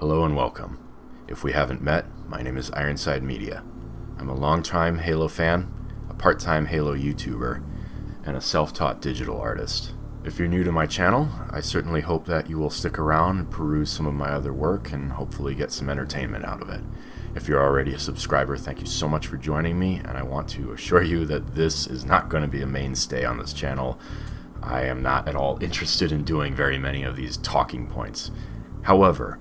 Hello and welcome. If we haven't met, my name is Ironside Media. I'm a longtime Halo fan, a part-time Halo YouTuber, and a self-taught digital artist. If you're new to my channel, I certainly hope that you will stick around and peruse some of my other work and hopefully get some entertainment out of it. If you're already a subscriber, thank you so much for joining me, and I want to assure you that this is not going to be a mainstay on this channel. I am not at all interested in doing very many of these talking points. However,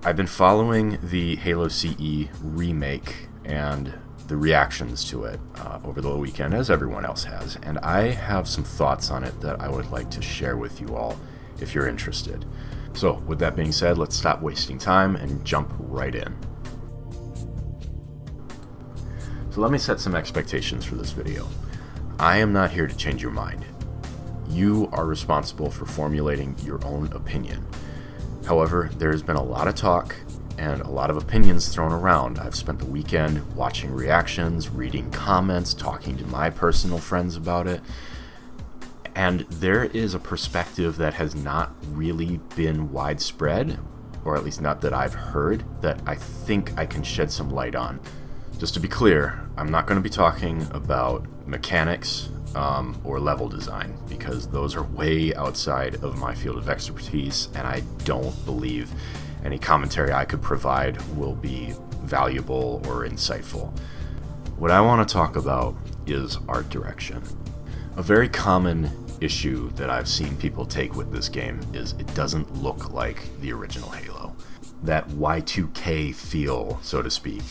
I've been following the Halo CE remake and the reactions to it over the weekend, as everyone else has, and I have some thoughts on it that I would like to share with you all if you're interested. So, with that being said, let's stop wasting time and jump right in. So let me set some expectations for this video. I am not here to change your mind. You are responsible for formulating your own opinion. However, there has been a lot of talk and a lot of opinions thrown around. I've spent the weekend watching reactions, reading comments, talking to my personal friends about it, and there is a perspective that has not really been widespread, or at least not that I've heard, that I think I can shed some light on. Just to be clear, I'm not going to be talking about mechanics or level design, because those are way outside of my field of expertise, and I don't believe any commentary I could provide will be valuable or insightful. What I want to talk about is art direction. A very common issue that I've seen people take with this game is it doesn't look like the original Halo. That Y2K feel, so to speak.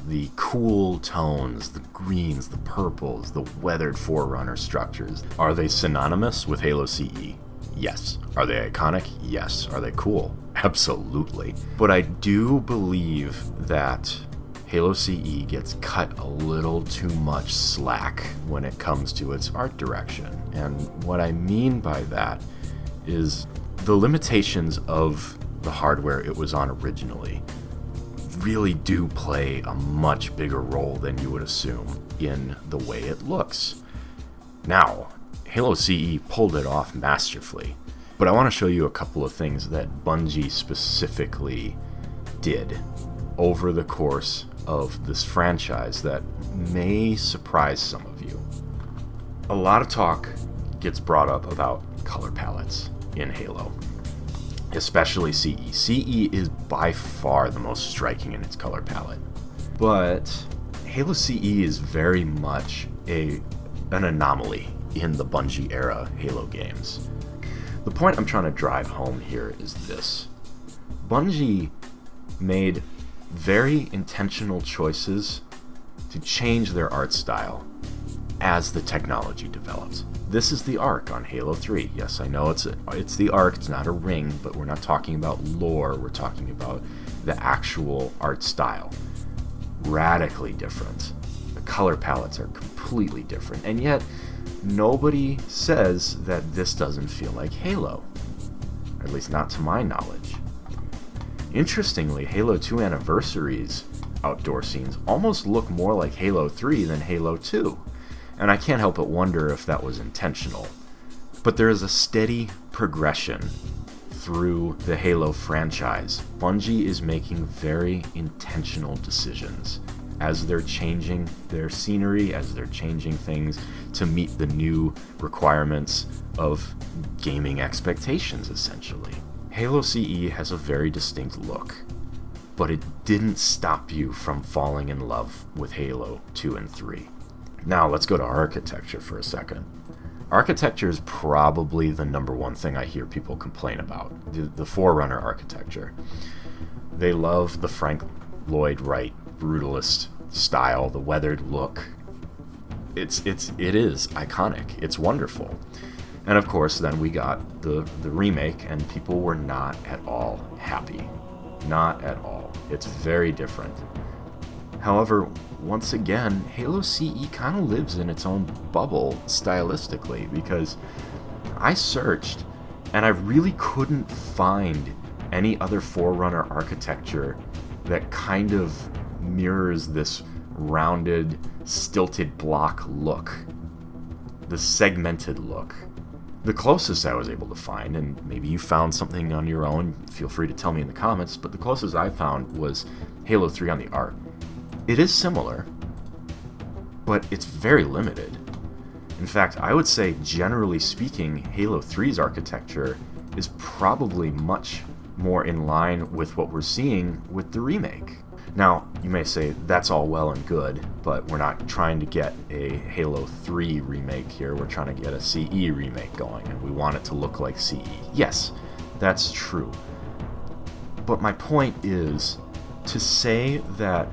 The cool tones, the greens, the purples, the weathered Forerunner structures. Are they synonymous with Halo CE? Yes. Are they iconic? Yes. Are they cool? Absolutely. But I do believe that Halo CE gets cut a little too much slack when it comes to its art direction. And what I mean by that is the limitations of the hardware it was on originally really do play a much bigger role than you would assume in the way it looks. Now, Halo CE pulled it off masterfully, but I want to show you a couple of things that Bungie specifically did over the course of this franchise that may surprise some of you. A lot of talk gets brought up about color palettes in Halo, especially CE. CE is by far the most striking in its color palette. But Halo CE is very much an anomaly in the Bungie era Halo games. The point I'm trying to drive home here is this. Bungie made very intentional choices to change their art style as the technology developed. This is the arc on Halo 3. Yes, I know it's the arc, it's not a ring, but we're not talking about lore, we're talking about the actual art style. Radically different. The color palettes are completely different, and yet nobody says that this doesn't feel like Halo. Or at least not to my knowledge. Interestingly, Halo 2 Anniversary's outdoor scenes almost look more like Halo 3 than Halo 2. And I can't help but wonder if that was intentional. But there is a steady progression through the Halo franchise. Bungie is making very intentional decisions as they're changing their scenery, as they're changing things to meet the new requirements of gaming expectations, essentially. Halo CE has a very distinct look, but it didn't stop you from falling in love with Halo 2 and 3. Now let's go to architecture for a second. Architecture is probably the number one thing I hear people complain about, the Forerunner architecture. They love the Frank Lloyd Wright brutalist style, the weathered look. It is iconic. It's wonderful. And of course, then we got the remake, and people were not at all happy. Not at all. It's very different. However, once again, Halo CE kind of lives in its own bubble stylistically, because I searched and I really couldn't find any other Forerunner architecture that kind of mirrors this rounded, stilted block look, the segmented look. The closest I was able to find, and maybe you found something on your own, feel free to tell me in the comments, but the closest I found was Halo 3 on the art. It is similar, but it's very limited. In fact, I would say, generally speaking, Halo 3's architecture is probably much more in line with what we're seeing with the remake. Now, you may say, that's all well and good, but we're not trying to get a Halo 3 remake here, we're trying to get a CE remake going, and we want it to look like CE. Yes, that's true. But my point is, to say that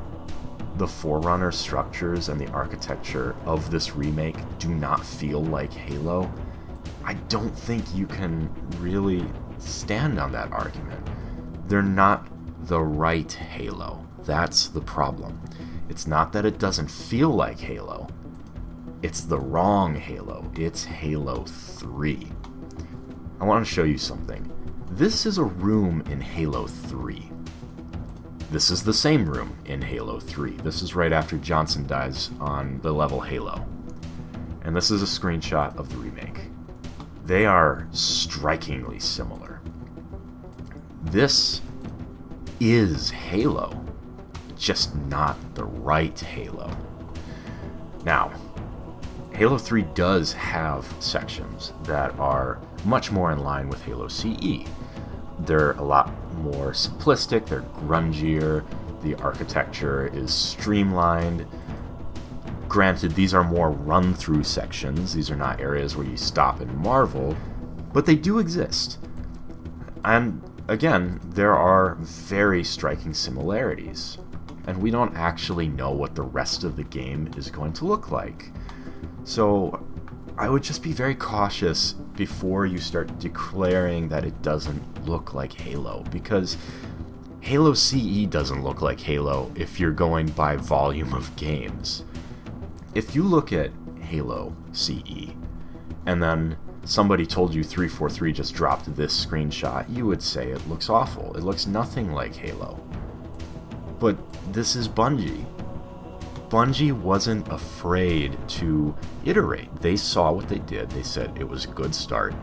the Forerunner structures and the architecture of this remake do not feel like Halo, I don't think you can really stand on that argument. They're not the right Halo. That's the problem. It's not that it doesn't feel like Halo. It's the wrong Halo. It's Halo 3. I want to show you something. This is a room in Halo 3. This is the same room in Halo 3. This is right after Johnson dies on the level Halo. And this is a screenshot of the remake. They are strikingly similar. This is Halo, just not the right Halo. Now, Halo 3 does have sections that are much more in line with Halo CE. They're a lot more simplistic, they're grungier, the architecture is streamlined. Granted, these are more run-through sections, these are not areas where you stop and marvel, but they do exist. And again, there are very striking similarities, and we don't actually know what the rest of the game is going to look like. So I would just be very cautious before you start declaring that it doesn't look like Halo, because Halo CE doesn't look like Halo if you're going by volume of games. If you look at Halo CE, and then somebody told you 343 just dropped this screenshot, you would say it looks awful. It looks nothing like Halo. But this is Bungie. Bungie wasn't afraid to iterate. They saw what they did. They said it was a good start,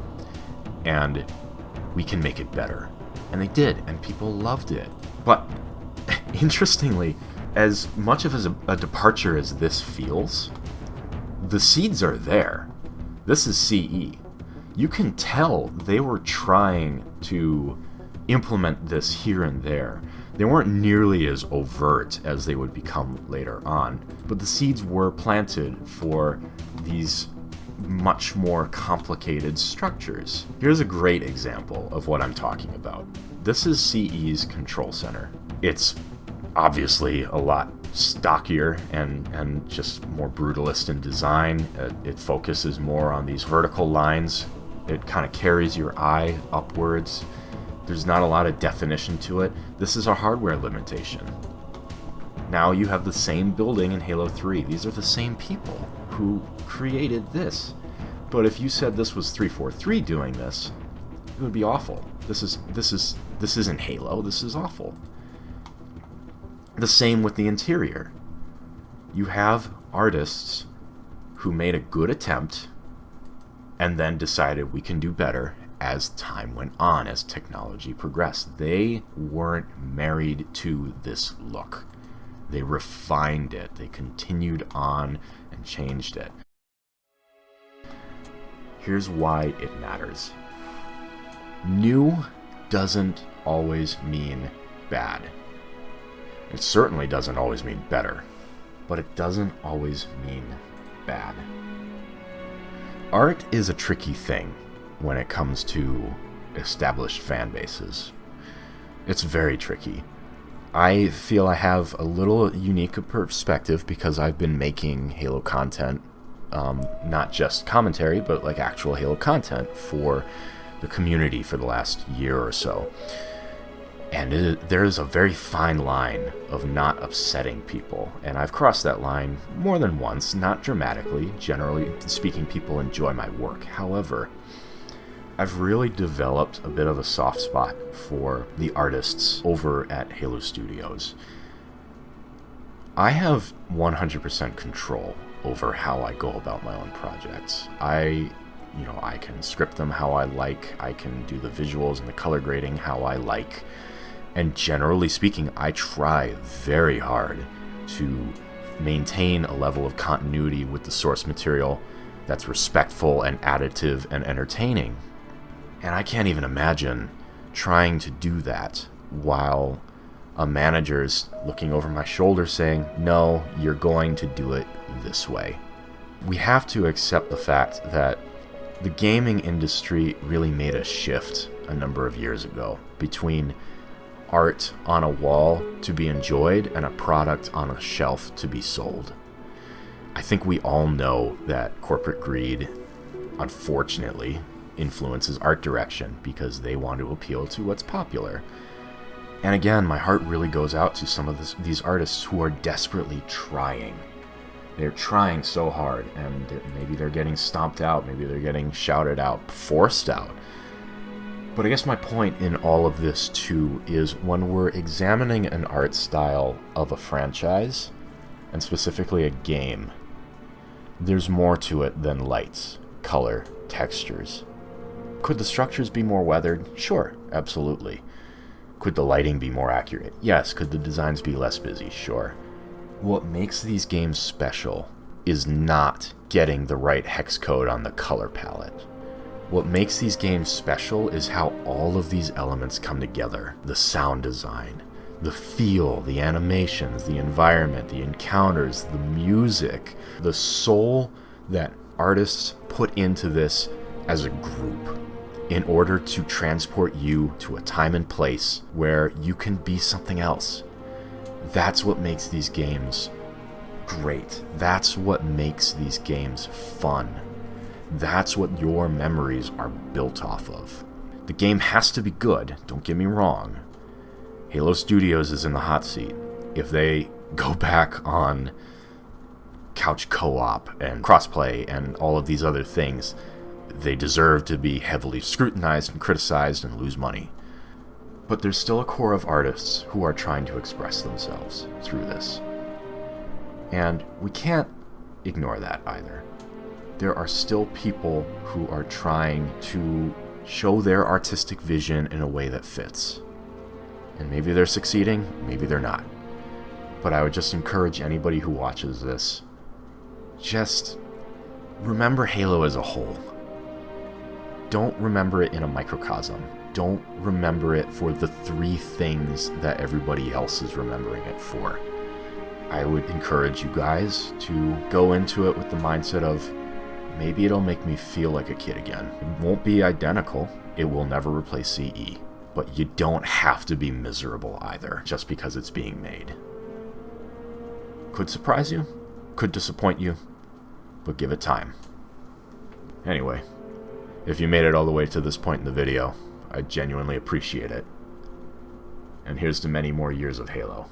and we can make it better. And they did, and people loved it. But interestingly, as much of a departure as this feels, the seeds are there. This is CE. You can tell they were trying to implement this here and there. They weren't nearly as overt as they would become later on, but the seeds were planted for these much more complicated structures. Here's a great example of what I'm talking about. This is CE's control center. It's obviously a lot stockier and just more brutalist in design. It focuses more on these vertical lines. It kind of carries your eye upwards. There's not a lot of definition to it. This is a hardware limitation. Now you have the same building in Halo 3. These are the same people who created this. But if you said this was 343 doing this, it would be awful. This isn't Halo. This is awful. The same with the interior. You have artists who made a good attempt and then decided we can do better as time went on, as technology progressed. They weren't married to this look. They refined it. They continued on and changed it. Here's why it matters. New doesn't always mean bad. It certainly doesn't always mean better, but it doesn't always mean bad. Art is a tricky thing when it comes to established fan bases. It's very tricky. I feel I have a little unique perspective because I've been making Halo content, not just commentary, but like actual Halo content for the community for the last year or so. And there is a very fine line of not upsetting people, and I've crossed that line more than once, not dramatically. Generally speaking, people enjoy my work. However, I've really developed a bit of a soft spot for the artists over at Halo Studios. I have 100% control over how I go about my own projects. I You know, I can script them how I like, I can do the visuals and the color grading how I like, and generally speaking, I try very hard to maintain a level of continuity with the source material that's respectful and additive and entertaining. And I can't even imagine trying to do that while a manager's looking over my shoulder saying, no, you're going to do it this way. We have to accept the fact that the gaming industry really made a shift a number of years ago between art on a wall to be enjoyed and a product on a shelf to be sold. I think we all know that corporate greed, unfortunately, influences art direction because they want to appeal to what's popular. And again, my heart really goes out to some of these artists who are desperately trying. They're trying so hard, and maybe they're getting stomped out, maybe they're getting shouted out, forced out. But I guess my point in all of this, too, is when we're examining an art style of a franchise, and specifically a game, there's more to it than lights, color, textures. Could the structures be more weathered? Sure, absolutely. Could the lighting be more accurate? Yes. Could the designs be less busy? Sure. What makes these games special is not getting the right hex code on the color palette. What makes these games special is how all of these elements come together. The sound design, the feel, the animations, the environment, the encounters, the music, the soul that artists put into this as a group in order to transport you to a time and place where you can be something else. That's what makes these games great. That's what makes these games fun. That's what your memories are built off of. The game has to be good, don't get me wrong. Halo Studios is in the hot seat. If they go back on couch co-op and crossplay and all of these other things, they deserve to be heavily scrutinized and criticized and lose money. But there's still a core of artists who are trying to express themselves through this. And we can't ignore that either. There are still people who are trying to show their artistic vision in a way that fits. And maybe they're succeeding, maybe they're not. But I would just encourage anybody who watches this, just remember Halo as a whole. Don't remember it in a microcosm. Don't remember it for the three things that everybody else is remembering it for. I would encourage you guys to go into it with the mindset of, maybe it'll make me feel like a kid again. It won't be identical. It will never replace CE. But you don't have to be miserable either, just because it's being made. Could surprise you, could disappoint you, but give it time. Anyway, if you made it all the way to this point in the video, I genuinely appreciate it. And here's to many more years of Halo.